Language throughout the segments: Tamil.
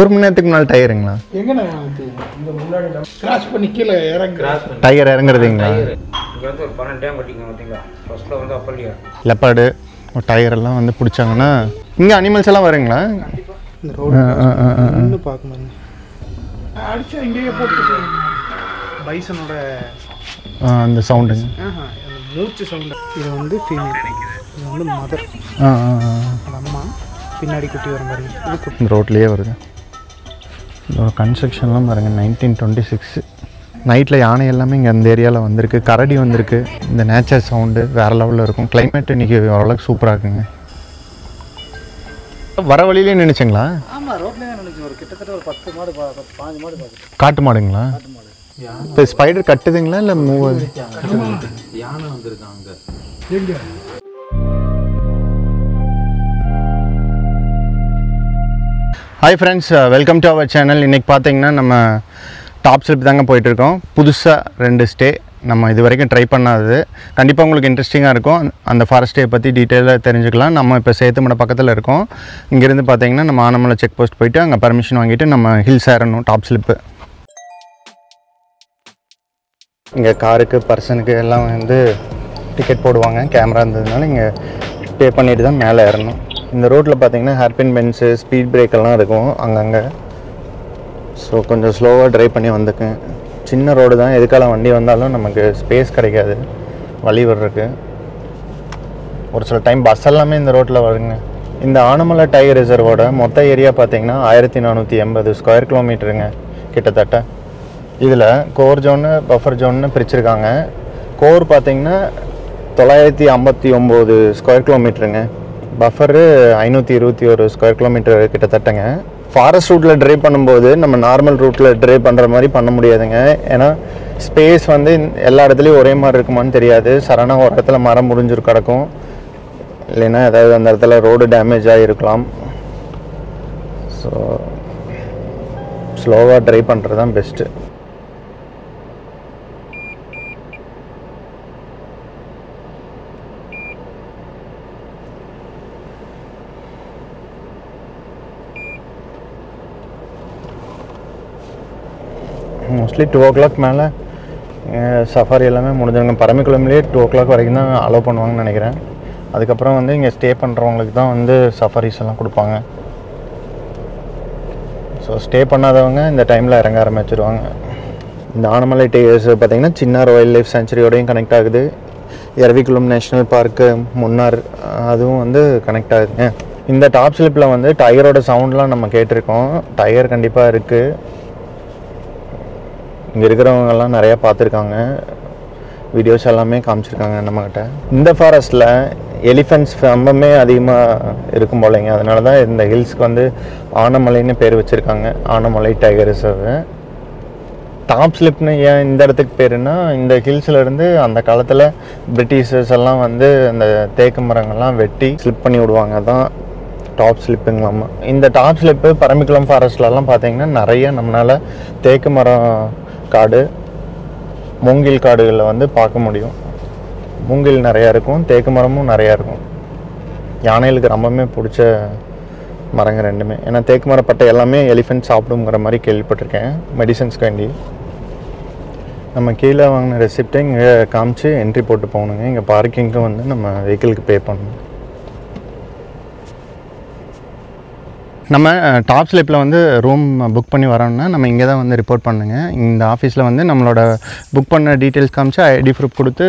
ஒரு மணி நேரத்துக்கு முன்னாடி டயருங்களா? எங்கண்ணா இந்த முன்னாடி கிராஸ் பண்ணி கீழே டயர் இறங்குறதுங்களா? இங்கே வந்து ஒரு 12 டைம் கட்டிங்க பார்த்தீங்களா? ஃபர்ஸ்ட்டில் வந்து அப்பல்லையா லெப்பாடு டயரெல்லாம் வந்து பிடிச்சாங்கன்னா இங்கே அனிமல்ஸ் எல்லாம் வருங்களா? இந்த ரோடு பார்க்கணும் அடிச்சா இங்கேயே போட்டு பைசனோட அந்த சவுண்டுங்க, அந்த மூச்சு சவுண்டு. இது வந்து ஃபீமேல், இது வந்து மதர், அது அம்மா. பின்னாடி குட்டி வர மாதிரி இது குட்டி. இந்த ரோட்லேயே வருது. இதோட கன்ஸ்ட்ரக்ஷன்லாம் பாருங்க 1926. நைட்டில் யானை எல்லாமே இங்கே அந்த ஏரியாவில் வந்திருக்கு, கரடி வந்திருக்கு. இந்த நேச்சர் சவுண்டு வேறு லெவலில் இருக்கும். கிளைமேட் இன்றைக்கி ஓரளவுக்கு சூப்பராக இருக்குங்க. வர வழியிலே நினைச்சிங்களா? ஆமாம், ரோட்லேயே தான் நினைச்சேன். ஒரு கிட்டத்தட்ட ஒரு 10 மாடு 15 மாடு பார்க்குது. காட்டு மாடுங்களா? இப்போ ஸ்பைடர் கட்டுதுங்களா இல்லை மூவ்? யானை வந்திருக்காங்க. எங்கே? Hi friends, welcome to our channel. இன்றைக்கி பார்த்தீங்கன்னா நம்ம டாப் ஸ்லிப் தாங்க போயிட்டுருக்கோம். புதுசாக 2 ஸ்டே நம்ம இது வரைக்கும் ட்ரை பண்ணாதது. கண்டிப்பாக உங்களுக்கு இன்ட்ரெஸ்டிங்காக இருக்கும். அந்த ஃபாரஸ்ட் ஸ்டே பற்றி டீட்டெயிலாக தெரிஞ்சுக்கலாம். நம்ம இப்போ சேத்துமடை பக்கத்தில் இருக்கோம். இங்கேருந்து பார்த்தீங்கன்னா நம்ம ஆனமலை செக் போஸ்ட் போயிட்டு அங்கே பர்மிஷன் வாங்கிட்டு நம்ம ஹில்ஸ் ஏறணும், டாப் ஸ்லிப்பு. இங்கே காருக்கு பர்சனுக்கு எல்லாம் வந்து டிக்கெட் போடுவாங்க. கேமரா இருந்ததுனால இங்கே பே பண்ணிட்டு தான் மேலே ஏறணும். இந்த ரோட்டில் பார்த்தீங்கன்னா ஹேர்பின் பென்ஸு, ஸ்பீட் பிரேக்கெல்லாம் இருக்கும் அங்கங்கே. ஸோ கொஞ்சம் ஸ்லோவாக ட்ரைவ் பண்ணி வந்துக்குங்க. சின்ன ரோடு தான், எதுக்கால வண்டி வந்தாலும் நமக்கு ஸ்பேஸ் கிடைக்காது வழி வர்றதுக்கு. ஒரு சில டைம் பஸ் எல்லாமே இந்த ரோட்டில் வருங்க. இந்த ஆனமலை டைகர் ரிசர்வோட மொத்த ஏரியா பார்த்தீங்கன்னா 1480 ஸ்கொயர் கிலோமீட்டருங்க கிட்டத்தட்ட. இதில் கோர் ஜோன்னு பஃபர் ஜோன்னு பிரிச்சுருக்காங்க. கோர் பார்த்தீங்கன்னா 959 ஸ்கொயர் கிலோமீட்டருங்க. பஃபரு 521 ஸ்கொயர் கிலோமீட்டர் கிட்டத்தட்டங்க. ஃபாரஸ்ட் ரூட்டில் ட்ரைவ் பண்ணும்போது நம்ம நார்மல் ரூட்டில் ட்ரைவ் பண்ணுற மாதிரி பண்ண முடியாதுங்க. ஏன்னா ஸ்பேஸ் வந்து எல்லா இடத்துலையும் ஒரே மாதிரி இருக்குமான்னு தெரியாது. சடனாக ஒரு இடத்துல மரம் முறிஞ்சிரு கிடக்கும், இல்லைன்னா ஏதாவது அந்த இடத்துல ரோடு டேமேஜ் ஆகிருக்கலாம். ஸோ ஸ்லோவாக ட்ரைவ் பண்ணுறது தான் பெஸ்ட்டு. மோஸ்ட்லி 2 o'clock மேலே சஃபாரி எல்லாமே முடிஞ்சிருங்க. பரமிக்குளம்லேயே 2 o'clock வரைக்கும் தான் அலோவ் பண்ணுவாங்கன்னு நினைக்கிறேன். அதுக்கப்புறம் வந்து இங்கே ஸ்டே பண்ணுறவங்களுக்கு தான் வந்து சஃபாரிஸ் எல்லாம் கொடுப்பாங்க. ஸோ ஸ்டே பண்ணாதவங்க இந்த டைமில் இறங்க ஆரம்பிச்சிருவாங்க. இந்த ஆனமலை டைகர்ஸ் பார்த்திங்கன்னா சின்னார் வைல்ட் லைஃப் சாங்சுரியோடையும் கனெக்ட் ஆகுது. எரவிக்குளம் நேஷ்னல் பார்க்கு முன்னார் அதுவும் வந்து கனெக்ட் ஆகுதுங்க. இந்த டாப் ஸ்லிப்பில் வந்து டைகரோட சவுண்ட்லாம் நம்ம கேட்டிருக்கோம். டைகர் கண்டிப்பாக இருக்குது. இங்கே இருக்கிறவங்கெல்லாம் நிறையா பார்த்துருக்காங்க, வீடியோஸ் எல்லாமே காமிச்சிருக்காங்க நம்மக்கிட்ட. இந்த ஃபாரஸ்ட்டில் எலிஃபென்ட்ஸ் ரொம்பவே அதிகமாக இருக்கும் போலைங்க. அதனால தான் இந்த ஹில்ஸ்க்கு வந்து ஆனமலைன்னு பேர் வச்சுருக்காங்க, ஆனமலை டைகர் ரிசர்வ். டாப் ஸ்லிப்னு ஏன் இந்த இடத்துக்கு பேருன்னா, இந்த ஹில்ஸ்லேருந்து அந்த காலத்தில் பிரிட்டிஷர்ஸ் எல்லாம் வந்து அந்த தேக்கு மரங்கள்லாம் வெட்டி ஸ்லிப் பண்ணி விடுவாங்க. தான் டாப் ஸ்லிப்புங்களாமா. இந்த டாப் ஸ்லிப்பு பரமிக்குளம் ஃபாரஸ்ட்லலாம் பார்த்தீங்கன்னா நிறைய நம்மளால் தேக்கு மரம் காடு, மூங்கில் காடுகளில் வந்து பார்க்க முடியும். மூங்கில் நிறையா இருக்கும், தேக்கு மரமும் நிறையா இருக்கும். யானைகளுக்கு ரொம்பவுமே பிடிச்ச மரங்க ரெண்டுமே. ஏன்னா தேக்கு மரப்பட்டை எல்லாமே எலிஃபென்ட் சாப்பிடுங்கிற மாதிரி கேள்விப்பட்டிருக்கேன், மெடிசன்ஸ்க்கு வேண்டி. நம்ம கீழே வாங்கின ரெசிப்டை இங்கே காமிச்சு என்ட்ரி போட்டு போகணுங்க. இங்கே பார்க்கிங்க்கும் வந்து நம்ம வெஹிக்கிளுக்கு பே பண்ணணும். நம்ம டாப் ஸ்லிப்பில் வந்து ரூம் புக் பண்ணி வரோம்னா நம்ம இங்கே தான் வந்து ரிப்போர்ட் பண்ணுங்க. இந்த ஆஃபீஸில் வந்து நம்மளோட புக் பண்ண டீட்டெயில்ஸ் காமிச்சு ஐடி ப்ரூஃப் கொடுத்து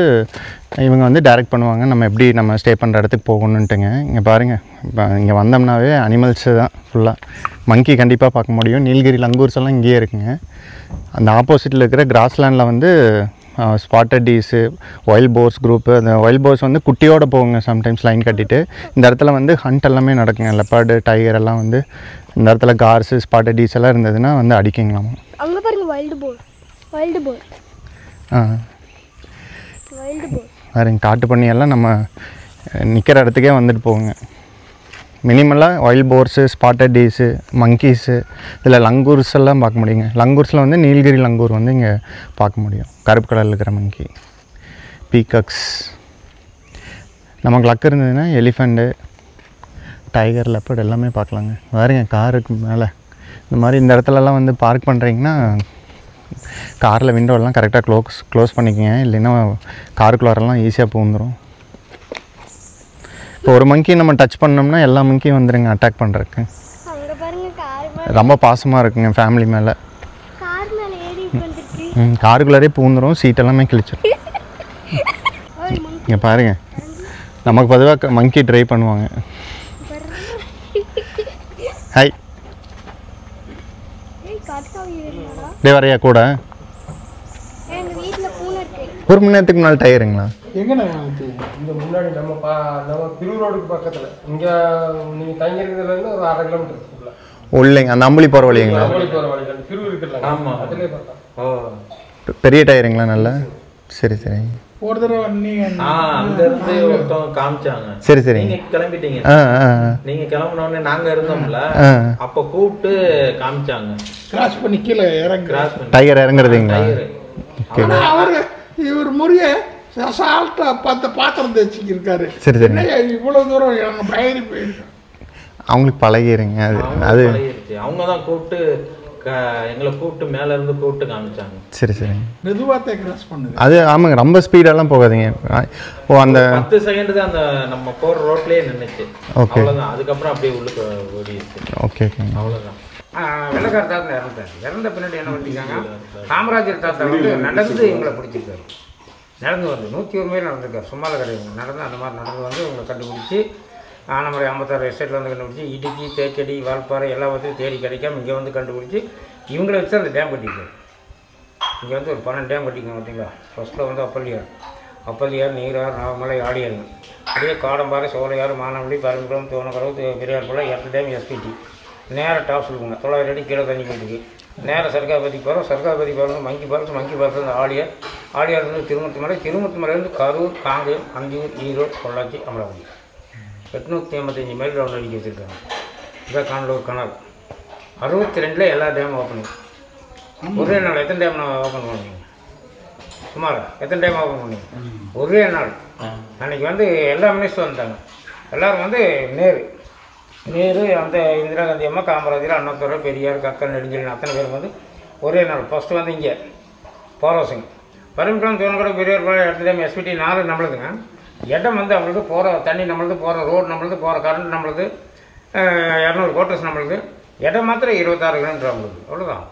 இவங்க வந்து டைரக்ட் பண்ணுவாங்க நம்ம எப்படி நம்ம ஸ்டே பண்ணுற இடத்துக்கு போகணுன்ட்டுங்க. இங்கே பாருங்கள், இப்போ இங்கே வந்தோம்னாவே அனிமல்ஸு தான் ஃபுல்லாக. மங்கி கண்டிப்பாக பார்க்க முடியும். நீலகிரி லங்கூர்ஸ் எல்லாம் இங்கேயே இருக்குங்க. அந்த ஆப்போசிட்டில் இருக்கிற கிராஸ்லேண்டில் வந்து spotted teas, wild force group. அந்த வைல்ட் போர்ஸ் வந்து குட்டியோடு போகுங்க சம்டைம்ஸ் லைன் கட்டிட்டு. இந்த இடத்துல வந்து ஹண்ட் எல்லாமே நடக்குங்க. லெப்பார்டு டைகர் எல்லாம் வந்து இந்த இடத்துல கார்ஸு ஸ்பாட்டட் டீஸ் எல்லாம் இருந்ததுன்னா வந்து அடிக்குங்களாமா. அங்கே பாருங்க வைல்டு போர் வேறு காட்டு பண்ணியெல்லாம் நம்ம நிற்கிற இடத்துக்கே வந்துட்டு போகுங்க. மினிமலாக வைல்ட் போர்ஸு, ஸ்பாட்டட் டீஸு, மங்கீஸு, இதில் லங்கூர்ஸ் எல்லாம் பார்க்க முடியுங்க. லங்கூர்ஸில் வந்து நீலகிரி லங்கூர் வந்து இங்கே பார்க்க முடியும். கருப்பு கலரில் இருக்கிற மங்கி, பீகாக்ஸ். நமக்கு லக் இருந்ததுன்னா எலிஃபெண்ட்டு, டைகர், லெப்பர்ட் எல்லாமே பார்க்கலாங்க. வேறுங்க காருக்கு மேலே இந்த மாதிரி இந்த இடத்துலலாம் வந்து பார்க் பண்ணுறீங்கன்னா காரில் விண்டோலாம் கரெக்டாக க்ளோஸ் பண்ணிக்கங்க, இல்லைன்னா காருக்குள்ளாரெல்லாம் ஈஸியாக பூந்துடும். இப்போ ஒரு மங்கி நம்ம டச் பண்ணோம்னா எல்லா மங்கியும் வந்துடுங்க அட்டாக் பண்ணுறதுக்கு. ரொம்ப பாசமாக இருக்குங்க ஃபேமிலி மேலே. காருக்குள்ளாரே பூந்துடும், சீட் எல்லாமே கிழிச்சிடும். இங்கே பாருங்க, நமக்கு பொதுவாக மங்கி ட்ரை பண்ணுவாங்க. ஹாய், டே வரையா கூட? ஒரு மணி நேரத்துக்கு முன்னாடி டயருங்களா? இங்கே முன்னாடி நம்ம திருவூர் ரோடுக்கு பக்கத்தில், இங்கே நீங்கள் தங்கியிருக்கிறதுலேருந்து ஒரு 1/2 கிலோமீட்டர் உள்ளேங்க, அந்த அம்புலி போகிற வழிங்களா? திருவூர் இருக்குல்ல, ஆமாம், அதிலே பார்த்தா. பெரிய டயருங்களா? நல்லா. சரி சரி. ஒரு தடவை அங்க இருந்து ஒருத்தவங்க காமிச்சாங்க. சரி சரி. நீங்க கிளம்பிட்டீங்க. நீங்க கிளம்பின உடனே நாங்க இருந்தோம்ல, அப்ப கூப்பிட்டு காமிச்சாங்க. கிராஸ் பண்ணி கீழே இறங்கி டயர் இறங்குறதுங்களா? அவரு இவர் முறிய சால்ட்டா பார்த்த பாத்திரம் தேய்ச்சிக்கிருக்காரு. சரி சரி. இவ்வளவு தூரம் எங்க பயணி போயிருக்கோம். அவங்களுக்கு பழகிருங்க அது. அவங்க தான் கூப்பிட்டு எங்களை கூப்பிட்டு மேல இருந்து கூப்பிட்டு காமிச்சாங்க. சரி சரி. மெதுவாக கிராஸ் பண்ணுது அது. ஆமாங்க, ரொம்ப ஸ்பீடெல்லாம் போகாதீங்க. ஓ, அந்த 10 செகண்ட் தான் அந்த நம்ம போற ரோட்லயே நின்னுச்சு. அவ்வளவுதான். அதுக்கப்புறம் அப்படியே உள்ளுக்கு ஓடிடுச்சு. ஓகே ஓகே, அவ்வளவுதான். வெள்ளக்கார தாத்தா இறந்தார். இறந்த பின்னாடி என்ன பண்ணிட்டாங்க, காமராஜர் தாத்தா வந்து நடந்து எங்களை பிடிச்சிருக்காரு. நடந்து வந்து 101 மைல் நடந்திருக்காரு, சும்மால கிடையாது. நடந்து அந்த மாதிரி நடந்து வந்து உங்களை கண்டுபிடிச்சி ஆனமலை 56 எஸ்டேட்டில் வந்து கண்டுபிடிச்சி இடுக்கி தேக்கடி வால்பாறை எல்லாத்தையும் தேடி கிடைக்காம இங்கே வந்து கண்டுபிடிச்சி இவங்களை வச்சு அந்த டேம் கட்டிக்காரு. இங்கே வந்து ஒரு 12 டேம் கட்டிக்கோங்க பார்த்தீங்களா. ஃபஸ்ட்டில் வந்து அப்பல்லியார், நீரார், நாகமலை, ஆடியாருங்க. அப்படியே காடம்பாறை, சோலையார், மானவள்ளி, பரங்குளம், தோணக்கடவு, பெரியார்புள்ள 8 டேம் எஸ்பிடி. நேராக டாப் சொல்லுவாங்க, 900 அடி கீழே தண்ணி போயிட்டுருக்கு. நேராக சர்க்காபதிக்கு போகிறோம். சர்க்காபதி போகிறது மங்கி பார்த்து ஆடியார்லேருந்து திருமுத்து மலையிலேருந்து கரூர், காங்கேயம், அந்தியூர், ஈரோடு, பொள்ளாச்சி, அமலாபுரி 885 மைல் ரவுண்ட் அடிக்க வச்சுருக்காங்க. இதான் காணலூர் கனல். 62 எல்லா டேமும் ஓப்பனிங். ஒரே நாள் எத்தனை டேம் நான் ஓப்பன் பண்ணுவீங்க? சுமார் எத்தனை டைம் ஓப்பன் பண்ணுவீங்க? ஒரே நாள். அன்றைக்கி வந்து எல்லா மினிஸ்டரும் வந்துட்டாங்க. எல்லோரும் வந்து நேரு அந்த இந்திரா காந்தி அம்மா, காமராஜர், அண்ணாதுரை, பெரியார், கக்கன், நெடுஞ்செழியன் அத்தனை பேருக்கு வந்து ஒரே நாள். ஃபஸ்ட்டு வந்து இங்கே போரோசிங், பரமக்குளம், தோணக்கடவு, பெரியார், 8 டேம் எஸ்பிடி 4 நம்மளுதுங்க. இடம் வந்து அவங்களுக்கு போகிற தண்ணி நம்மளுது, போகிற ரோடு நம்மளுது, போகிற கரண்ட் நம்மளுது, 200 கோட்டர்ஸ் நம்மளுது. இடம் மாத்திரம் 26 கிலோமீட்டர் அவங்களுக்கு. அவ்வளோதான்.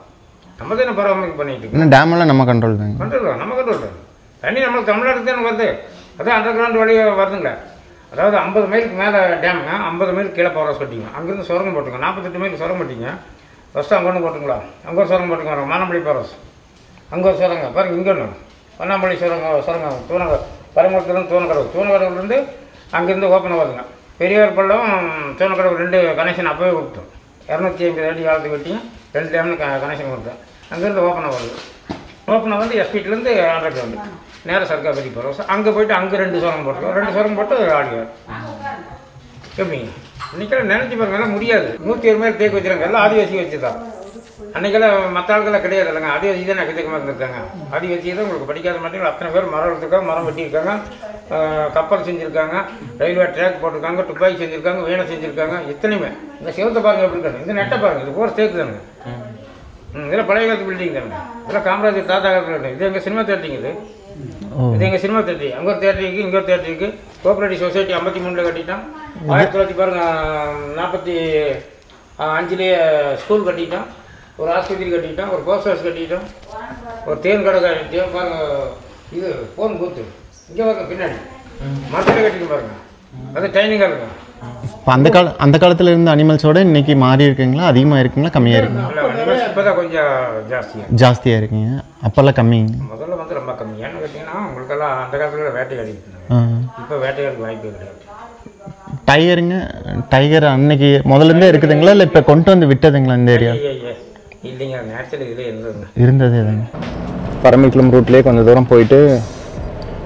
நம்ம தானே பராமரிப்பு பண்ணிட்டு இருக்கோம். டேமெல்லாம் நம்ம கண்ட்ரோல் தான். நம்ம கண்ட்ரோல் தான். தண்ணி நம்மளுக்கு தமிழ்நாட்டுக்கு தானே வருது. அதான் அண்டர் கிரவுண்ட் வழியாக வருதுங்களே. அதாவது 50 மைலுக்கு மேலே டேமுங்க, 50 மைலுக்கு கீழே போகிற சொல்லிட்டீங்க. அங்கேருந்து சுரங்கம் போட்டுங்க. 48 மைலுக்கு சுரங்கம் போட்டிங்க. ஃபஸ்ட்டு அங்கே ஒன்று போட்டுங்களா, அங்கே ஒரு சுரங்கம் போட்டுங்க. மானம்பள்ளி பாரஸ் அங்கே ஒரு சுரங்க பாருங்கள். இங்கே ஒன்று வண்ணாம்பள்ளி சுரங்கம் பரமக்குளத்துலேருந்து தூணக்கடவுலேருந்து அங்கேருந்து ஓப்பன் ஆகுதுங்க. பெரியார் பள்ளம், தூணக்கடவு 2 கனெக்ஷன் அப்போவே கொடுத்தோம். 250 அடி காலத்துக்கு வெட்டியும் 2 டேம்னு கனெக்ஷன் கொடுத்தோம். அங்கேருந்து ஓப்பன் ஆகுது. ஓப்பன் வந்து எஸ்பிட்டிலேருந்து அண்டர் கிரவுண்டு நேராக சர்க்காபதி போகிறோம். அங்கே போய்ட்டு அங்கே 2 சுரங்கம் போட்டுருக்கோம். 2 சுரங்கம் போட்டு ஆடியார். எப்படிங்க இன்றைக்கெல்லாம் நினச்சி பாருங்க, எல்லாம் முடியாது. 107 மைல் தேக்கு வச்சுருக்காங்க. எல்லாம் ஆதிவாசி வச்சு தான். அன்றைக்கெல்லாம் மற்ற ஆளுக்கெல்லாம் கிடையாது இல்லைங்க. ஆதிவாசி தான் எக்கச்சக்கமாக இருந்திருக்காங்க. ஆதிவாசி தான் உங்களுக்கு படிக்காத மாட்டீங்க. அத்தனை பேர் மரம் எடுத்துருக்காங்க, மரம் வெட்டியிருக்காங்க, கப்பல் செஞ்சுருக்காங்க, ரயில்வே ட்ராக் போட்டிருக்காங்க, துப்பாக்கி செஞ்சுருக்காங்க, வீணை செஞ்சுருக்காங்க. இத்தனையுமே இந்த சிவத்தை பாருங்கள் எப்படி இருக்காங்க. இந்த நெட்டை பாருங்கள், இது போகிற ஸ்டேக்கு தானுங்க. இதெல்லாம் பழைய காலத்து பில்டிங் தானுங்க. இதெல்லாம் காமராஜர் தாத்தா காலத்தில். இது எங்கள் சினிமா தேட்டரிங்க. இது எங்கள் சினிமா தேட்டரி. அங்கே ஒரு தேட்டரிக்கு, இங்கே ஒரு தேட்டரிக்கு. Cooperative society 53 கட்டிட்டான். 1900 பாருங்கள் 45 ஸ்கூல் கட்டிட்டான், ஒரு ஆஸ்பத்திரி கட்டிக்கிட்டோம், ஒரு போஸ்ட் ஆஃபீஸ் கட்டிக்கிட்டோம், ஒரு தேன் கடை கட்டிட்டோம். பாருங்கள், இது ஃபோன் பூத்து இங்கே பாருங்க, பின்னாடி மரத்தில் கட்டிட்டு பாருங்கள். அது டைனிங்காக இருக்கும். அந்த காலத்தில் இருந்த அனிமல்ஸோட இன்னைக்கு மாறி இருக்குங்களா? அதிகமாக இருக்குங்களா, கம்மியாக இருக்குங்களா? இப்போ தான் கொஞ்சம் ஜாஸ்தியாக இருக்குங்க. அப்போல்லாம் கம்மிங்க. முதல்ல வந்து ரொம்ப கம்மி. ஏன்னு கேட்டிங்கன்னா உங்களுக்கெல்லாம் அந்த காலத்தில் வேட்டையாடிட்டு இருந்தாங்க. இப்போ வேட்டையாடுக்கு வாய்ப்பே கிடையாது. டைகர் அன்னைக்கு முதல்லேருந்தே இருக்குதுங்களா, இல்லை இப்போ கொண்டு வந்து விட்டதுங்களா இந்த ஏரியா? இல்லைங்க, நேச்சுரல் இதில் இருந்தது தாங்க. பரமக்குளம் ரூட்லேயே கொஞ்சம் தூரம் போயிட்டு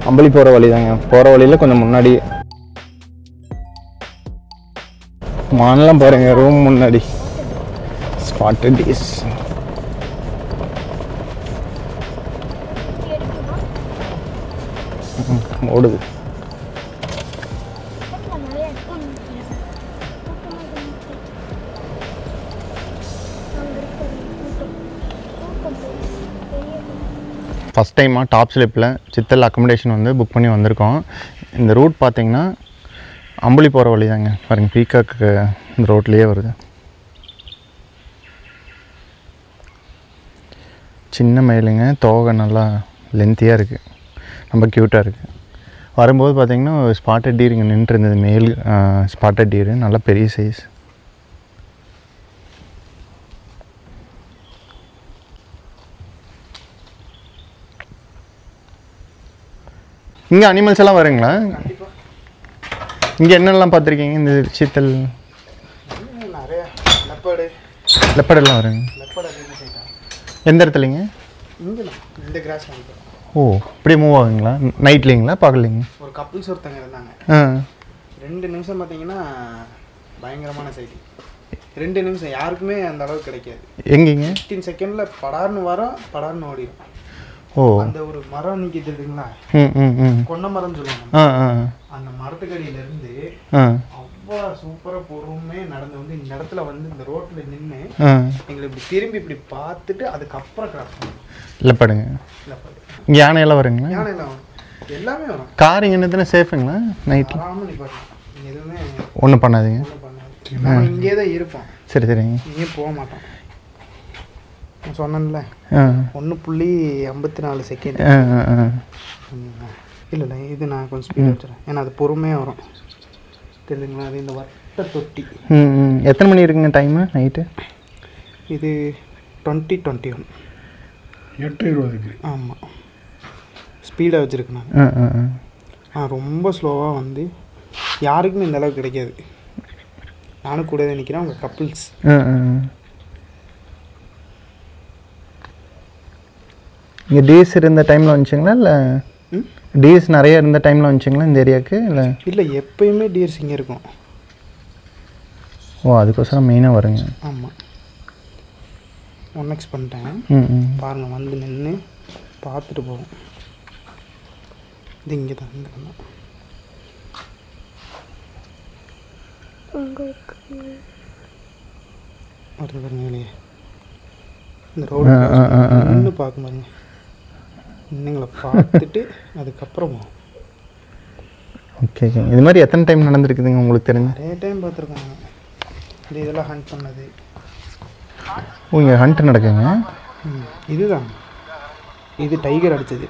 அம்பலி போகிற வழி தாங்க. போகிற வழியில் கொஞ்சம் முன்னாடி மானெல்லாம் பாருங்க. ரூம் முன்னாடி ஸ்பாட்டட் டீஸ். ஓடுது. ஃபஸ்ட் டைமாக டாப் ஸ்லிப்பில் சித்தல் அக்கமடேஷன் வந்து புக் பண்ணி வந்திருக்கோம். இந்த ரூட் பார்த்திங்கன்னா அம்புலி போகிற வழி தாங்க. பாருங்கள், பீகாக்கு இந்த ரோட்லேயே வருது. சின்ன மயிலுங்க, தோகை நல்லா லென்த்தியாக இருக்குது, ரொம்ப க்யூட்டாக இருக்குது. வரும்போது பார்த்திங்கன்னா ஸ்பாட்டட் டீர் இங்கே நின்று இருந்தது. மேல் ஸ்பாட்டட் டீரு நல்லா பெரிய சைஸ். இங்கே அனிமல்ஸ் எல்லாம் வருங்களா? இங்கே என்னெல்லாம் பார்த்துருக்கீங்க? இந்த சித்தல் நிறைய லெப்பர்டு லெப்படெல்லாம் வருங்க. லெப்பர்டு அதிகமாக செய்யலாம். எந்த இடத்துலைங்க? இங்கே இந்த கிராஸ் வாங்கிக்கிறோம். ஓ, இப்படியே மூவ் ஆகுங்களா? நைட்லிங்களா பார்க்கலிங்க? ஒரு கப்புள்ஸ் ஒருத்தங்க இருந்தாங்க. 2 நிமிஷம் பார்த்தீங்கன்னா பயங்கரமான சைட்டு. 2 நிமிஷம் யாருக்குமே அந்த அளவுக்கு கிடைக்காது. எங்கேங்க? 15 செகண்டில் படார்னு வரோம், படார்னு ஓடிடும். ஓ, அந்த ஒரு மரம் நிற்கிது இருக்குங்களா, கொன்னை மரம்னு சொல்லுவாங்க. அந்த மரத்துக்கடியிலேருந்து அவ்வளோ சூப்பராக பொறுமையாக நடந்து வந்து இந்த இடத்துல வந்து இந்த ரோட்டில் நின்று எங்களை இப்படி திரும்பி இப்படி பார்த்துட்டு அதுக்கப்புறம் கிராஸ் பண்ணுவோம். இல்லைப்படுங்க. இங்கே யானையெல்லாம் வருங்களா? யானையெல்லாம் வரும், எல்லாமே வரும். கார் இங்கே நிறுத்தினா சேஃபுங்களா? நைட்டில் ஆராமல் நிப்பாட்டலாம், எதுவுமே ஒன்றும் பண்ணாதீங்க. ஒன்றும் பண்ணாது. நம்ம இங்கே தான் இருப்போம். சரி சரிங்க. இங்கேயும் போக மாட்டோம். சொன்னேன்ல 1.54 செகண்ட். இல்லை இது நான் கொஞ்சம் ஸ்பீடாக வச்சுறேன், ஏன்னா அது பொறுமையாக வரும். தெரியுதுங்களா? அது இந்த வட்ட தொட்டி. எத்தனை மணி இருக்குங்க டைமு நைட்டு? இது 20:21. 8:20. ஆமாம், ஸ்பீடாக வச்சுருக்கேன் நான். ரொம்ப ஸ்லோவாக வந்து யாருக்குமே இந்த அளவுக்கு கிடைக்காது. நானும் கூட நிற்கிறேன், அவங்க கப்புள்ஸ். இங்கே டீஸ் இருந்த டைமில் வந்துச்சிங்களா? இல்லை டீஸ் நிறைய இருந்த டைமில் வந்துச்சிங்களா இந்த ஏரியாவுக்கு? இல்லை இல்லை, எப்பயுமே டீர்ஸ் இங்கே இருக்கும். ஓ, அதுக்கோசரம் மெயினாக வருங்க. ஆமாம், 1x பண்ணிட்டேன். பாருங்கள், வந்து நின்று பார்த்துட்டு போவோம். இது இங்கே தான், இந்த கண்ணா வருது பாருங்க வெளியே. இந்த ரோடு நின்று பார்க்க பாருங்க, நீங்களை பார்த்துட்டு அதுக்கப்புறமா. Okay okay. இது மாதிரி எத்தனை டைம் நடந்துருக்குதுங்க உங்களுக்கு தெரிஞ்சு? நிறைய டைம் பார்த்துருக்காங்க. இந்த இதெல்லாம் ஹண்ட் பண்ணது. ஓ, இங்கே ஹண்ட் நடக்குங்க. இதுதான், இது டைகர் அடித்தது.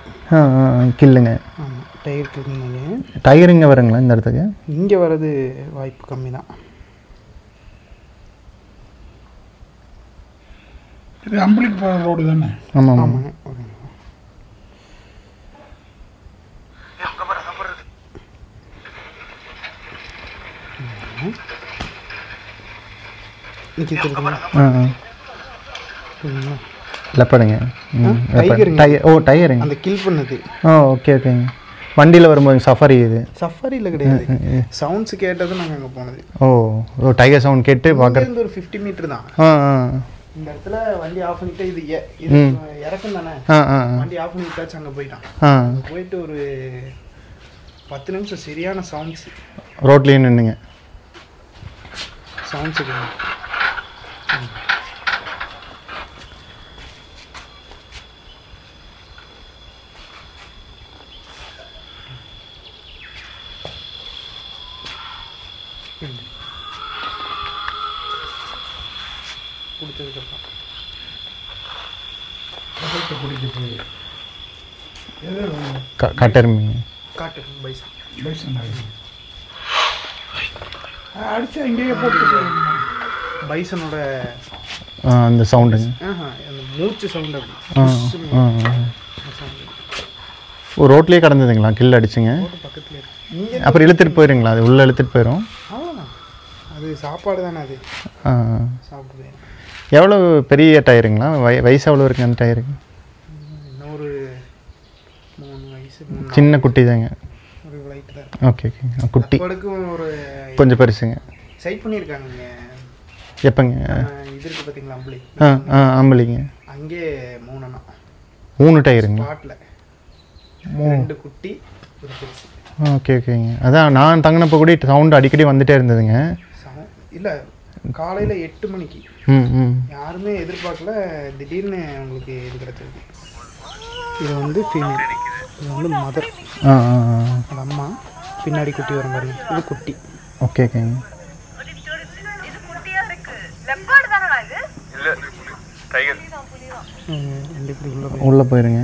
கில்லுங்க. ஆமாம், டைகர் கில்லுங்க. டைகர் இங்கே வருங்களா இந்த இடத்துக்கு? இங்கே வர்றது வாய்ப்பு கம்மி தான். இது அம்பளிக்கு போகிற ரோடு தானே? ஆமாம் ஆமாங்க. லெப்படுங்க. ஓ, டயருங்க. அந்த கில் பண்ணது. ஓகே ஓகேங்க. வண்டியில் வரும்போது சஃபாரி இது? சஃபாரியில் கிடையாது, சவுண்ட்ஸ் கேட்டது நாங்கள் அங்கே போனது. ஓ, டைகர் சவுண்ட் கேட்டு பார்க்குறது. ஒரு 50 மீட்டர் தான். இந்த இடத்துல வண்டி ஆஃப் பண்ணிட்டு இது இறக்கும் தானே, வண்டி ஆஃப் பண்ணிட்டாச்சு. அங்கே போயிட்டான். போயிட்டு ஒரு 10 நிமிஷம் சரியான சவுண்ட்ஸ். ரோட்லேயே நின்றுங்க சவுண்ட்ஸு. பிடிச்சதுக்கப்புறம் காட்டெருமைங்க. காட்டு பைசன். அடிச்சா இங்கேயே போட்டு பைசனோட அந்த சவுண்டுங்க. அந்த மூச்சு சவுண்டு. ஒரு ரோட்லேயே கடந்ததுங்களா கில் அடிச்சுங்க? பக்கத்துல அப்புறம் இழுத்துட்டு போயிருங்களா? அது உள்ளே இழுத்துட்டு போயிடும். அது சாப்பாடு தானே, அது சாப்பிடுது. எவ்வளோ பெரிய டயருங்களா? வயசு எவ்வளோ இருக்குங்க அந்த டயருக்கு? இன்னொரு 3 வயசு. சின்ன குட்டி தாங்க. ஒரு லைட் தான். Okay okay. குட்டி ஒரு கொஞ்சம் பெருசுங்க. சைட் பண்ணியிருக்காங்க. எப்போங்க? இது இருக்குது பார்த்தீங்களா, அம்பளி. அம்பளிங்க. அங்கே 3 அண்ணா. 3 டயருங்க. ஸ்பாட்டில் 2 குட்டி, ஒரு பெருசு. ஓகே ஓகேங்க. அதான் நான் தங்கினப்போ கூட சவுண்டு அடிக்கடி வந்துகிட்டே இருந்ததுங்க. இல்லை, காலையில் 8 மணிக்கு யாருமே எதிர்பார்க்கல, திடீர்னு உங்களுக்கு இது கிடச்சிருக்கு. இது வந்து ஃபீமேல், இது வந்து மதர். அது அம்மா. பின்னாடி குட்டி வரும் பாருங்க, இது குட்டி. ஓகே ஓகேங்க. உள்ளே போயிருங்க.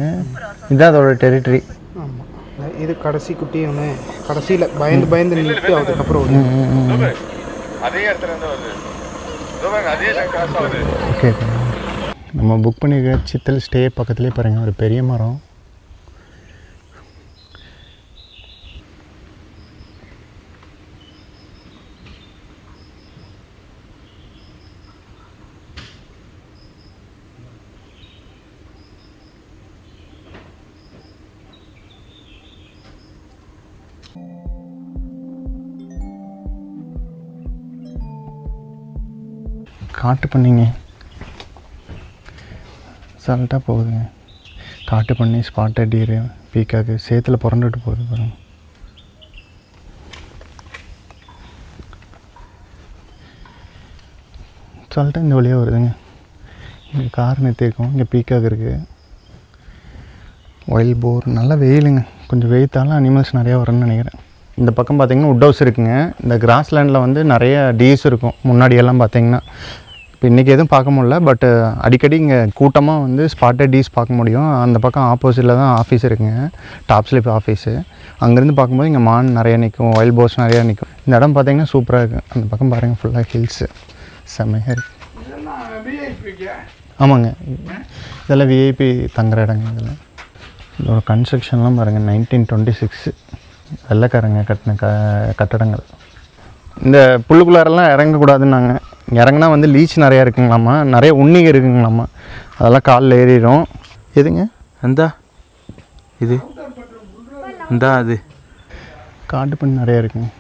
இதுதான் அதோட டெரிட்டரி. ஆமாம், இது கடைசி குட்டி ஒன்று. கடைசியில் பயந்து நின்றுட்டு அதுக்கப்புறம் அதே இடத்துல ஓகே ஓகே. நம்ம புக் பண்ணியிருக்க சித்தல் ஸ்டே பக்கத்துலேயே பாருங்கள் ஒரு பெரிய மரம். காட்டு பண்ணிங்க சால்ட்டாக போகுதுங்க. காட்டு பண்ணி, ஸ்பாட்டட் டீரு, பீக்காக்கு சேத்துல புரண்டுட்டு போகுது பாருங்க. சால்ட்டாக இந்த வழியாக வருதுங்க. இங்கே கார் நிறுத்திருக்கோம். இங்கே பீக்காக் இருக்குது. ஒயில் போர். நல்லா வெயிலுங்க. கொஞ்சம் வெயித்தாலும் அனிமல்ஸ் நிறையா வரும்னு நினைக்கிறேன். இந்த பக்கம் பார்த்திங்கன்னா உட் ஹவுஸ் இருக்குங்க. இந்த கிராஸ்லேண்டில் வந்து நிறைய டீஸ் இருக்கும் முன்னாடியெல்லாம் பார்த்திங்கன்னா. இப்போ இன்றைக்கி எதுவும் பார்க்க முடியல, பட் அடிக்கடி இங்கே கூட்டமாக வந்து ஸ்பாட்டட் டீஸ் பார்க்க முடியும். அந்த பக்கம் ஆப்போசிட்டில் தான் ஆஃபீஸ் இருக்குங்க, டாப் ஸ்லிப் ஆஃபீஸு. அங்கேருந்து பார்க்கும்போது இங்கே மான் நிறையா நிற்கும், ஒயில் போர்ஸ் நிறையா நிற்கும். இந்த இடம் பார்த்திங்கன்னா சூப்பராக இருக்குது. அந்த பக்கம் பாருங்கள், ஃபுல்லாக ஹில்ஸு, செம்மையாக இருக்குது. ஆமாங்க, இதெல்லாம் விஐபி தங்குற இடங்க. இதெல்லாம் இதோட கன்ஸ்ட்ரக்ஷன்லாம் பாருங்கள், 1926 வெள்ளைக்காரங்க கட்டின கட்டடங்கள். இந்த புல்லுக்குள்ளாரெல்லாம் இறங்கக்கூடாதுன்னாங்க. இறங்கினா வந்து லீச் நிறையா இருக்குங்களாம்மா, நிறைய உண்ணிகை இருக்குங்களாம்மா, அதெல்லாம் காலில் ஏறிடும். எதுங்க எந்தா இது இந்தா அது காட்டு பண்ணி நிறையா இருக்குங்க.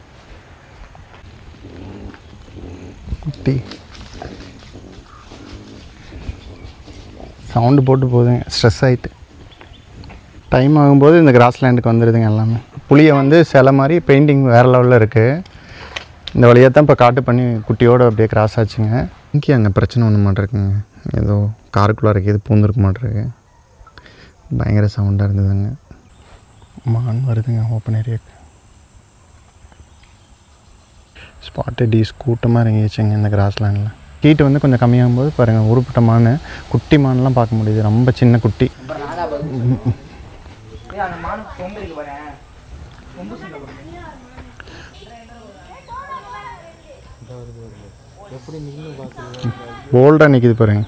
குட்டி சவுண்டு போட்டு போகுதுங்க, ஸ்ட்ரெஸ் ஆகிட்டு. டைம் ஆகும்போது இந்த கிராஸ்லேண்டுக்கு வந்துடுதுங்க எல்லாமே. புளியை வந்து சில மாதிரி பெயிண்டிங் வேறு லெவலில் இருக்குது. இந்த வழியாக தான் இப்போ காட்டு பண்ணி குட்டியோடு அப்படியே கிராஸ் ஆச்சுங்க. இங்கே அங்கே பிரச்சனை ஒன்று மாட்டிருக்குங்க, ஏதோ காருக்குள்ளே இருக்குது, பூந்துருக்க மாட்டிருக்கு. பயங்கர சவுண்டாக இருந்ததுங்க. மான் வருதுங்க ஓப்பன் ஏரியாவுக்கு. ஸ்பாட்டட் டீஸ் கூட்டமாக இறங்கிடுச்சுங்க இந்த கிராஸ்லேண்டில். ஹீட்டு வந்து கொஞ்சம் கம்மியாகும்போது பாருங்கள், உருப்பிட்ட மான், குட்டி மான்லாம் பார்க்க முடியுது. ரொம்ப சின்ன குட்டி. போல்டாக நிற்கிது பாருங்க.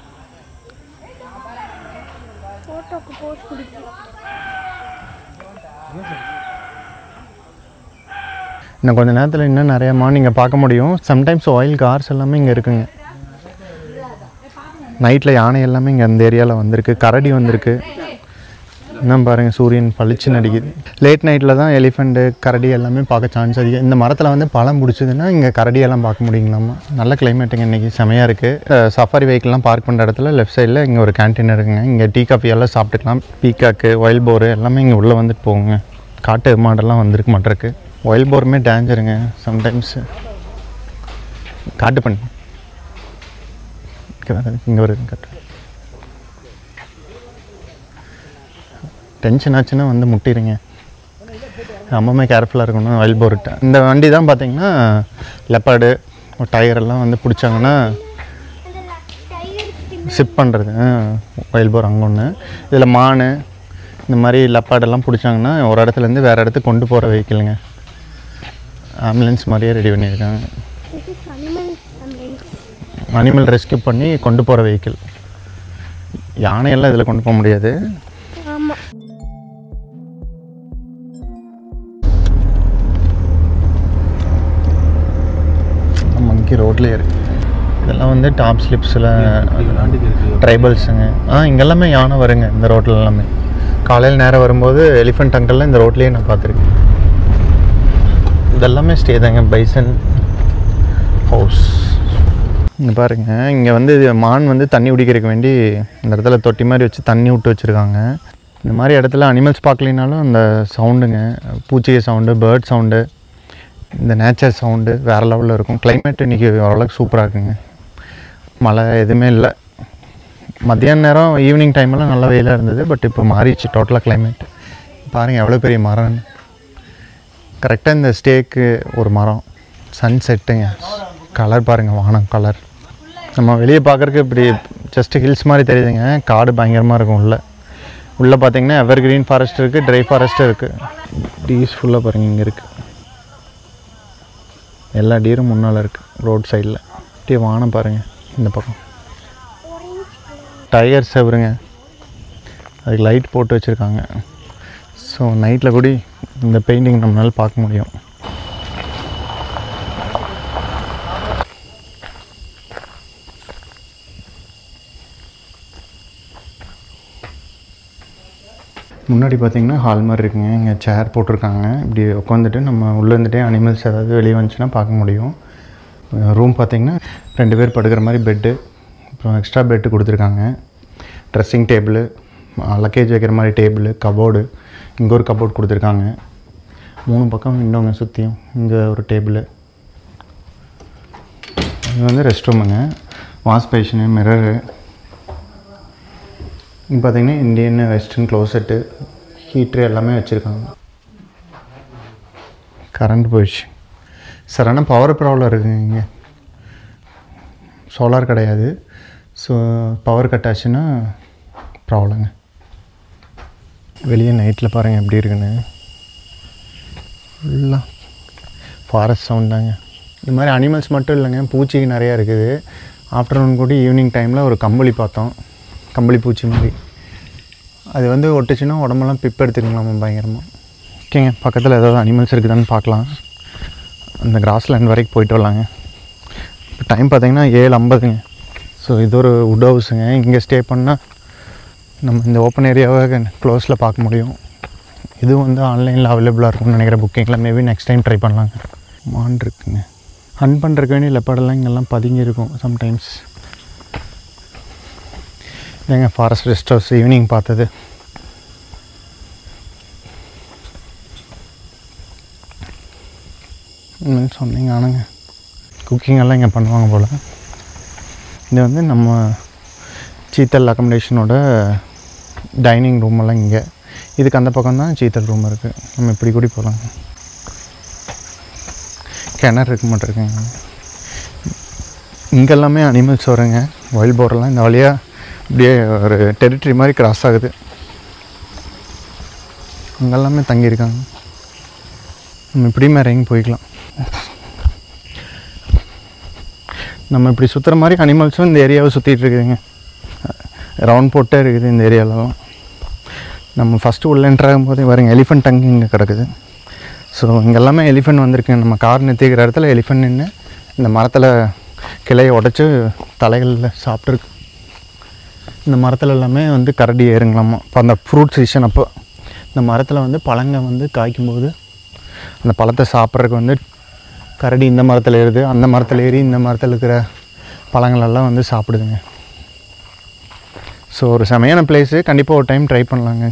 இன்னும் கொஞ்சம் நேரத்தில் இன்னும் நிறையா மான் இங்கே பார்க்க முடியும். சம்டைம்ஸ் ஆயில் கார்ஸ் எல்லாமே இங்கே இருக்குங்க. நைட்டில் யானை எல்லாமே இங்கே அந்த ஏரியாவில் வந்திருக்கு. கரடி வந்திருக்கு. இன்னும் பாருங்கள், சூரியன் பளிச்சு நடிக்குது. லேட் நைட்டில் தான் எலிஃபெண்ட்டு, கரடி எல்லாமே பார்க்க சான்ஸ் அதிகம். இந்த மரத்தில் வந்து பழம் பிடிச்சதுன்னா இங்கே கரடியெல்லாம் பார்க்க முடியுங்களாமா. நல்ல கிளைமேட்டுங்க இன்றைக்கி, செமையாக இருக்குது. சஃபாரி வெஹிக்கிள்லாம் பார்க் பண்ணுற இடத்துல லெஃப்ட் சைடில் இங்கே ஒரு கேன்டீன் இருக்குங்க. இங்கே டீ காஃபி எல்லாம் சாப்பிட்டுக்கலாம். பீக்காக்கு, ஒயில் போரு எல்லாமே இங்கே உள்ளே வந்துட்டு போகுங்க. காட்டு மாடெல்லாம் வந்திருக்கு மாட்டிருக்கு. While போருமே டேஞ்சருங்க sometimes. காட்டு பண்ணி இங்கே வருது. காட்டு டென்ஷன் ஆச்சுன்னா வந்து முட்டிடுங்க. ரொம்பவுமே கேர்ஃபுல்லாக இருக்கணும் ஒயில் போர்கிட்ட. இந்த வண்டி தான் பார்த்திங்கன்னா லெப்பார்டு டயரெல்லாம் வந்து பிடிச்சாங்கன்னா சிப் பண்ணுறது. ஒயில் போர் அங்கே ஒன்று. இதில் மான் இந்த மாதிரி லெப்பார்டெல்லாம் பிடிச்சாங்கன்னா ஒரு இடத்துலேருந்து வேறு இடத்துக்கு கொண்டு போகிற வெஹிக்கிளுங்க. ஆம்புலன்ஸ் மாதிரியே ரெடி பண்ணியிருக்காங்க. அனிமல் ரெஸ்கியூ பண்ணி கொண்டு போகிற வெஹிக்கிள். யானையெல்லாம் இதில் கொண்டு போக முடியாது. மங்கி ரோட்லேயே இருக்குது. இதெல்லாம் வந்து டாப் ஸ்லிப்ஸில் ட்ரைபல்ஸுங்க. இங்கெல்லாமே யானை வருங்க இந்த ரோட்டில் எல்லாமே. காலையில் நேரம் வரும்போது எலிஃபெண்ட் அங்கெல்லாம் இந்த ரோட்லேயே நான் பார்த்துருக்கேன். இதெல்லாமே ஸ்டே தாங்க. பைசன் ஹவுஸ் இங்கே பாருங்கள். இங்கே வந்து மான் வந்து தண்ணி குடிக்கிறதுக்கு வேண்டி இந்த இடத்துல தொட்டி மாதிரி வச்சு தண்ணி விட்டு வச்சுருக்காங்க. இந்த மாதிரி இடத்துல அனிமல்ஸ் பார்க்கலினாலும் அந்த சவுண்டுங்க, பூச்சிகை சவுண்டு, பேர்ட் சவுண்டு, இந்த நேச்சர் சவுண்டு வேறு லெவலில் இருக்கும். கிளைமேட் இன்றைக்கி ஓரளவுக்கு சூப்பராக இருக்குங்க. மழை எதுவுமே இல்லை. மத்தியான நேரம் ஈவினிங் டைமெல்லாம் நல்ல வெயிலாக இருந்தது. பட் இப்போ மாறிடுச்சு டோட்டலாக கிளைமேட். பாருங்கள் எவ்வளோ பெரிய மரம். கரெக்டாக இந்த ஸ்டேக்கு ஒரு மரம். சன் செட்டுங்க. கலர் பாருங்கள், வானம் கலர். நம்ம வெளியே பார்க்குறக்கு இப்படி ஜஸ்ட்டு ஹில்ஸ் மாதிரி தெரியுதுங்க. காடு பயங்கரமாக இருக்கும். உள்ளே பார்த்தீங்கன்னா எவர் கிரீன் ஃபாரஸ்ட் இருக்குது, ட்ரை ஃபாரஸ்ட்டும் இருக்குது. டீஸ் ஃபுல்லாக பாருங்கள் இங்கே இருக்குது. எல்லா டீரும் முன்னால் இருக்குது ரோட் சைடில். அப்படியே வானம் பாருங்கள் இந்த பக்கம். டயர் செவருங்க, அதுக்கு லைட் போட்டு வச்சுருக்காங்க. ஸோ நைட்டில் கூட இந்த பெயிண்டிங் நம்மளால் பார்க்க முடியும். முன்னாடி பார்த்திங்கன்னா ஹால் மாதிரி இருக்குங்க. இங்கே சேர் போட்டிருக்காங்க. இப்படி உட்காந்துட்டு நம்ம உள்ளே இருந்துகிட்டே அனிமல்ஸ் ஏதாவது வெளியே வந்துச்சுன்னா பார்க்க முடியும். ரூம் பார்த்திங்கன்னா 2 பேர் படுக்கிற மாதிரி பெட்டு, அப்புறம் எக்ஸ்ட்ரா பெட்டு கொடுத்துருக்காங்க. ட்ரெஸ்ஸிங் டேபிள், லக்கேஜ் வைக்கிற மாதிரி டேபிள், கபோர்டு, இங்கே ஒரு கபோர்டு கொடுத்துருக்காங்க. 3 பக்கம் விண்டோங்க சுற்றியும். இங்கே ஒரு டேபிள். இது வந்து ரெஸ்ட் ரூமுங்க. Wash basin, mirror. இங்கே பார்த்திங்கன்னா இந்தியன் வெஸ்டர்ன் க்ளோசெட்டு, ஹீட்ரு எல்லாமே வச்சுருக்காங்க. கரண்ட் போயிடுச்சு. சரியான பவர் ப்ராப்ளம் இருக்குங்க இங்கே. சோலார் கிடையாது. ஸோ பவர் கட் ஆச்சுன்னா ப்ராப்ளங்க. வெளியே நைட்டில் பாருங்கள் எப்படி இருக்குன்னு. ஃபுல்லாக ஃபாரஸ்ட் சவுண்ட் தாங்க. இது மாதிரி அனிமல்ஸ் மட்டும் இல்லைங்க, பூச்சிக்கு நிறையா இருக்குது. ஆஃப்டர்நூன் கூட ஈவினிங் டைமில் ஒரு கம்பளி பார்த்தோம். கம்பளி பூச்சி மாதிரி. அது வந்து ஒட்டுச்சுன்னா உடம்பெல்லாம் பிப் எடுத்துக்கலாமா பயங்கரமாக. ஓகேங்க, பக்கத்தில் ஏதாவது அனிமல்ஸ் இருக்குதான்னு பார்க்கலாம். அந்த கிராஸ்லேண்ட் வரைக்கும் போயிட்டு வரலாங்க. இப்போ டைம் பார்த்திங்கன்னா 7:50ங்க. ஸோ இது ஒரு வுட் ஹவுஸுங்க. இங்கே ஸ்டே பண்ணால் நம்ம இந்த ஓப்பன் ஏரியாவை க்ளோஸில் பார்க்க முடியும். இதுவும் வந்து ஆன்லைனில் அவைலபிளாக இருக்கும்னு நினைக்கிற புக்கிங்கில். மேபி நெக்ஸ்ட் டைம் ட்ரை பண்ணலாங்க. மான் இருக்குங்க. ஹண்ட் பண்ணுறக்கு வேண்டிய லெப்படெல்லாம் இங்கெல்லாம் பதுங்கி இருக்கும் சம்டைம்ஸ். இல்லைங்க ஃபாரஸ்ட் ரெஸ்ட் ஹவுஸ் ஈவினிங் பார்த்தது. சொன்னீங்க ஆனுங்க. குக்கிங் எல்லாம் இங்கே பண்ணுவாங்க போல். இது வந்து நம்ம சீத்தல் அக்கமடேஷனோட டைனிங் ரூமெல்லாம் இங்கே. இதுக்கு அந்த பக்கம் தான் சீத்தல் ரூம் இருக்குது. நம்ம இப்படி கூடி போகலாங்க. கிணறு இருக்க மாட்டிருக்குங்க. இங்கெல்லாமே அனிமல்ஸ் வருங்க. வைல்ட் போர்டெல்லாம் இந்த வழியாக இப்படியே ஒரு டெரிட்டரி மாதிரி கிராஸ் ஆகுது. அங்கெல்லாமே தங்கியிருக்காங்க. நம்ம இப்படியுமே இறங்கி போய்க்கலாம். நம்ம இப்படி சுற்றுற மாதிரி அனிமல்ஸும் இந்த ஏரியாவை சுற்றிட்டு இருக்குதுங்க. ரவுண்ட் போட்டே இருக்குது இந்த ஏரியாவிலலாம். நம்ம ஃபஸ்ட்டு உள்ள என்ட்ரு ஆகும்போது பாருங்க எலிஃபெண்ட் டங்கு இங்கே கிடக்குது. ஸோ இங்கெல்லாமே எலிஃபெண்ட் வந்திருக்கு. நம்ம கார் நிறுத்திக்கிற இடத்துல எலிஃபெண்ட் நின்று இந்த மரத்தில் கிளையை உடச்சி தலைகளில் சாப்பிட்ருக்கு. இந்த மரத்தில் எல்லாமே வந்து கரடி ஏறுங்களாமா. இப்போ அந்த ஃப்ரூட் சீசன் அப்போ இந்த மரத்தில் வந்து பழங்க வந்து காய்க்கும்போது அந்த பழத்தை சாப்பிட்றதுக்கு வந்து கரடி இந்த மரத்தில் ஏறுது, அந்த மரத்தில் ஏறி இந்த மரத்தில் இருக்கிற பழங்களெல்லாம் வந்து சாப்பிடுதுங்க. ஸோ ஒரு செமையான பிளேஸு. கண்டிப்பாக ஒரு டைம் ட்ரை பண்ணலாங்க.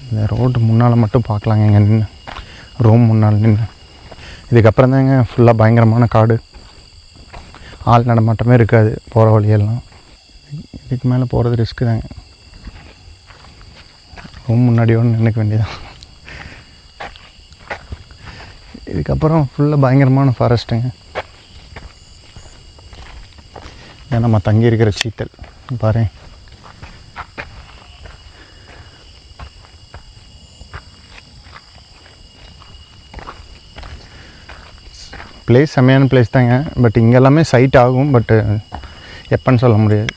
இந்த ரோடு முன்னால் மட்டும் பார்க்கலாங்க. இங்கே நின்று ரூம் முன்னால் நின்று. இதுக்கப்புறம் தாங்க ஃபுல்லாக பயங்கரமான காடு. ஆள் நடமாட்டமே இருக்காது போகிற வழியெல்லாம். இதுக்கு மேலே போகிறது ரிஸ்க்கு தாங்க. ரூம் முன்னாடியோடு நின்றுக்க வேண்டியதான். இதுக்கப்புறம் ஃபுல்லாக பயங்கரமான ஃபாரஸ்ட்டுங்க. இதான் நம்ம தங்கி இருக்கிற சீத்தல் பாரு. பிளேஸ் செம்மையான பிளேஸ் தாங்க. பட் இங்கே எல்லாமே சைட் ஆகும். பட்டு எப்போன்னு சொல்ல முடியாது.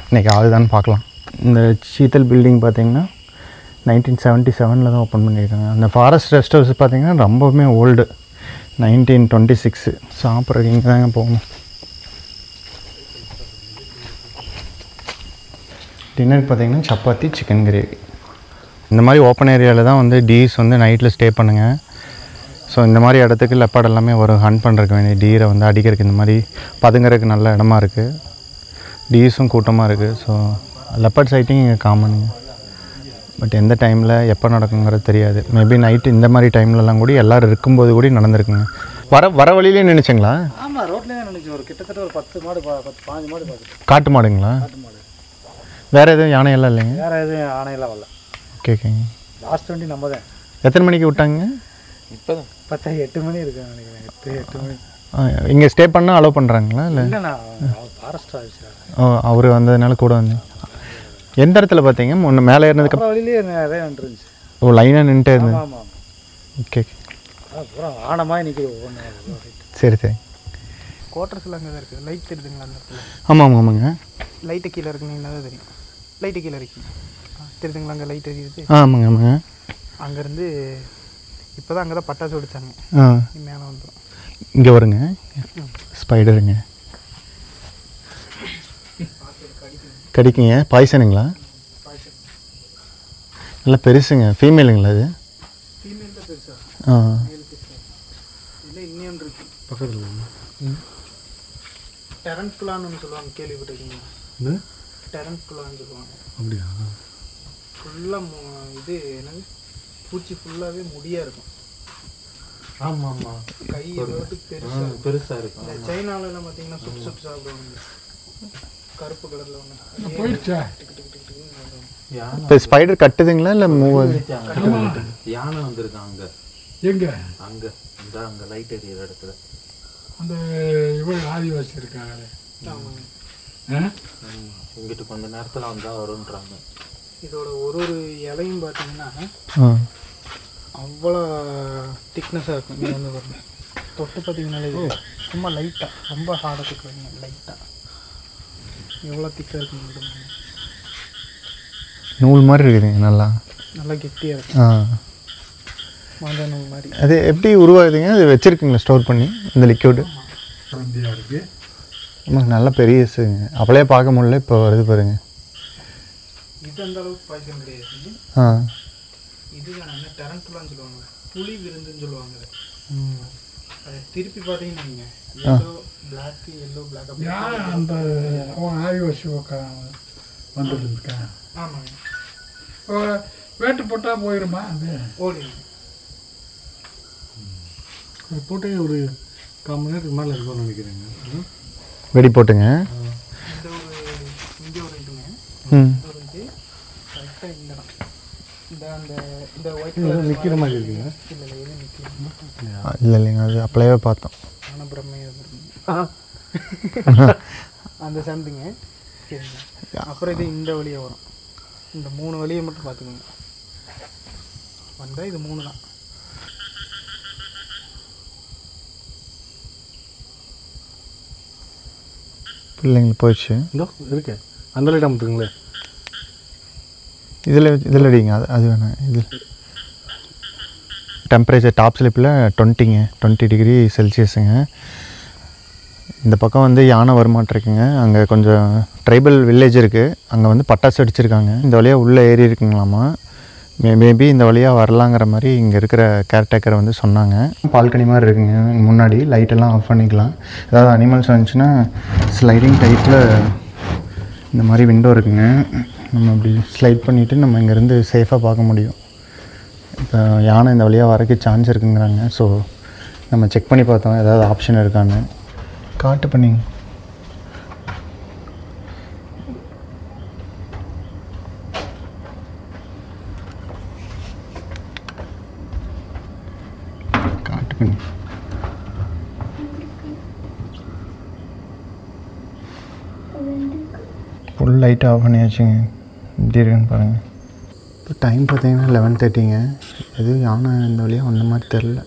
இன்றைக்கி ஆகுதான்னு பார்க்கலாம். இந்த சீத்தல் பில்டிங் பார்த்திங்கன்னா 1977 தான் ஓப்பன் பண்ணியிருக்காங்க. அந்த ஃபாரஸ்ட் ரெஸ்ட் ஹவுஸ் பார்த்திங்கன்னா ரொம்பவுமே ஓல்டு, 1926. சாப்பிட்றதுக்கு இங்கே தாங்க போகணும். டின்னருக்கு பார்த்திங்கன்னா சப்பாத்தி, சிக்கன் கிரேவி. இந்த மாதிரி ஓப்பன் ஏரியாவில் தான் வந்து டீஸ் வந்து நைட்டில் ஸ்டே பண்ணுங்கள். ஸோ இந்த மாதிரி இடத்துக்கு லெப்பாட் எல்லாமே வரும். ஹண்ட் பண்ணுறதுக்கு வேண்டிய டீரை வந்து அடிக்கிறதுக்கு இந்த மாதிரி பதுங்கிறதுக்கு நல்ல இடமா இருக்குது. டீஸும் கூட்டமாக இருக்குது. ஸோ லெப்பாட் சைட்டிங் இங்கே காமனுங்க. பட் எந்த டைமில் எப்போ நடக்குங்கிறது தெரியாது. மேபி நைட்டு இந்த மாதிரி டைம்லலாம் கூட எல்லோரும் இருக்கும்போது கூட நடந்திருக்குங்க. வர வழியிலே நினைச்சிங்களா? ஆமாம், ரோட்லேயே தான் நினைச்சு. ஒரு கிட்டத்தட்ட ஒரு 10 மாடு 15 மாடு பார்த்து. காட்டு மாடுங்களா? வேறு எதுவும் யானையெல்லாம் இல்லைங்க? வேறு எதுவும் யானையெல்லாம் வரல. ஓகே ஓகேங்க. லாஸ்ட் வண்டி நம்ம தான். எத்தனை மணிக்கு விட்டாங்க? இப்போ தான் 8 மணி இருக்குன்னு நினைக்கிறேன். 8 மணி. இங்கே ஸ்டே பண்ணால் அலோவ் பண்ணுறாங்களா இல்லை? இல்லைண்ணா ஃபாரஸ்ட் ஆஃபீஸர். அவர் வந்ததுனால கூட வந்து எந்த இடத்துல பார்த்தீங்க? முன்ன மேலே ஏறினதுக்கு வழியிலே நிறைய வந்துருந்துச்சு. லைனாக நின்றுட்டே இருந்தது. ஆமாம். ஓகே. அப்புறம் ஆனமாக நிற்கிது ஒவ்வொன்று. சரி சரி. குவார்டர்ஸில் அங்கே தான் இருக்குது. லைட் தெரியுதுங்களா அந்த இடத்துல? ஆமாம் ஆமாங்க. லைட்டு கீழே இருக்குன்னு தான் தெரியும். லைட்டு கீழே இருக்கு தெரியுதுங்களா? அங்கே லைட் எரியுது. ஆமாங்க ஆமாங்க. அங்கேருந்து இப்போ தான் அங்கே தான் பட்டாசு வெடிச்சாங்க. மேலே வந்துடும். இங்கே வருங்க ஸ்பைடருங்க. கடிக்குங்க. பாய்சனுங்களா? நல்லா பெருசுங்க. ஃபீமேலுங்களா அது? ஃபீமேல் தான் பெருசா? இல்லை இன்னும் இருக்கு பக்கத்தில். டெரன்குலான்னு ஒன்று சொல்லுவாங்க, கேள்விப்பட்டிருக்கீங்களா? டெரன்குலான்னு சொல்லுவாங்க. அப்படியா? ஃபுல்லாக இது என்னது பூச்சி ஃபுல்லாகவே முடியாக இருக்கும். ஆமாம் ஆமாம். கை எவ்வளோத்துக்கு பெருசாக பெருசாக இருக்கும். இந்த சைனாலெல்லாம் பார்த்தீங்கன்னா சுட்டு சுட்டு சாப்பிடுவாங்க. கருப்பு கலரில் ஒன்று போயிடுச்சா? இப்போ ஸ்பைடர் கட்டுதுங்களா இல்லை மூவ் ஆகுது? யானை வந்திருக்கான் அங்கே. எங்க? அங்கே இந்த அங்கே லைட் எரியிற இடத்துல. அந்த இவன் ஆதிவாசி இருக்காங்க. இங்கிட்டு கொஞ்ச நேரத்தில் வந்தால் வருன்றாங்க. இதோட ஒரு இலையும் பார்த்தீங்கன்னா அவ்வளோ திக்னஸாக இருக்கும். இங்கே வந்து பாருங்க, தொட்டு பார்த்தீங்கன்னாலே சும்மா லைட்டாக, ரொம்ப ஹார்டாக திக்குவீங்க. லைட்டாக எவ்வளோ திக்காக இருக்குன்னு நூல் மாதிரி இருக்குதுங்க. நல்லா நல்லா கெட்டியாக இருக்கும். மாந்தா நூல் மாதிரி. அது எப்படி உருவாகுதுங்க? அது வச்சுருக்குங்களா ஸ்டோர் பண்ணி இந்த லிக்யூடு? இருக்குது. நமக்கு நல்ல பெரியசுங்க. அப்பளே பார்க்க முடியல, இப்போ வருது பாருங்க. இது அந்த அளவுக்கு பாய்சன் கிடையாது. இதுதான் என்ன டெரன்குலான்னு சொல்லுவாங்க, புலி விருந்துன்னு சொல்லுவாங்க. அதை திருப்பி பார்த்தீங்கன்னா நீங்கள் எல்லோ பிளாக், எல்லோ பிளாக் யார் அந்த அவன் ஆதிவாசி வந்துட்டு இருக்கேன். ஆமாங்க. இப்போ வேட்டு போட்டால் போயிடுமா? அது ஓடி அது போட்டு ஒரு 1/4 மணி நேரத்துக்கு மேலே இருக்கும்னு நினைக்கிறேங்க. வெடி போட்டுங்க. இந்த ஒரு இங்கே ஒரு இதுங்க, ஒரு இது கரெக்டாக இந்த இடம், இந்த அந்த இந்த ஒயிட் கலர் நிற்கிற மாதிரி இருக்குங்க. இல்லை இல்லை எதுவும் நிற்கல. இல்லை இல்லைங்க, அது அப்பளையே பார்த்தோம். ஆனால் பிரம்மையாக அந்த சந்துங்க. சரிங்க. அப்புறம் இது இந்த வழியாக வரும். இந்த 3 வழியை மட்டும் பார்த்துக்கோங்க. வந்தால் இது 3 தான். பிள்ளைங்க போயிடுச்சு. இதோ இருக்கு அந்த லைட் அமுத்துங்களே. இதில் அடிங்க. அது வேணாம். இது டெம்பரேச்சர் டாப் ஸ்லிப்பில் 20 டிகிரி செல்சியஸுங்க. இந்த பக்கம் வந்து யானை வருமாட்டிருக்குங்க. அங்கே கொஞ்சம் ட்ரைபல் வில்லேஜ் இருக்குது. அங்கே வந்து பட்டாசு அடிச்சிருக்காங்க. இந்த வழியாக உள்ளே ஏறி இருக்குங்களாமா. மேபி இந்த வழியாக வரலாங்கிற மாதிரி இங்கே இருக்கிற கேர்டேக்கரை வந்து சொன்னாங்க. பால்கனி மாதிரி இருக்குங்க. முன்னாடி லைட்டெல்லாம் ஆஃப் பண்ணிக்கலாம். ஏதாவது அனிமல்ஸ் வந்துச்சுன்னா ஸ்லைடிங் டைப்பில் இந்த மாதிரி விண்டோ இருக்குங்க. நம்ம அப்படி ஸ்லைட் பண்ணிவிட்டு நம்ம இங்கேருந்து சேஃபாக பார்க்க முடியும். இப்போ யானை இந்த வழியாக வரக்கு சான்ஸ் இருக்குங்கிறாங்க. ஸோ நம்ம செக் பண்ணி பார்த்தோம் ஏதாவது ஆப்ஷன் இருக்கான்னு. காட்டு பண்ணிங்க. காட்டு பண்ணி ஃபுல் லைட் ஆஃப் பண்ணியாச்சுங்க. எப்படி இருக்குன்னு பாருங்கள். இப்போ டைம் பார்த்தீங்கன்னா 11:30ங்க. எதுவும் யானை இந்த வழியாக வந்த மாதிரி தெரில.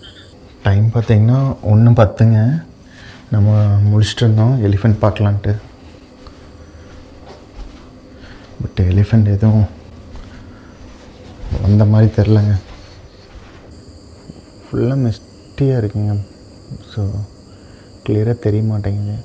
டைம் பார்த்தீங்கன்னா 1:10ங்க. நம்ம முடிச்சுட்டு இருந்தோம் எலிஃபெண்ட் பார்க்கலான்ட்டு. பட் எலிஃபெண்ட் எதுவும் வந்த மாதிரி தெரிலங்க. ஃபுல்லாக மிஸ்டியாக இருக்குங்க. ஸோ கிளியராக தெரிய மாட்டேங்குது.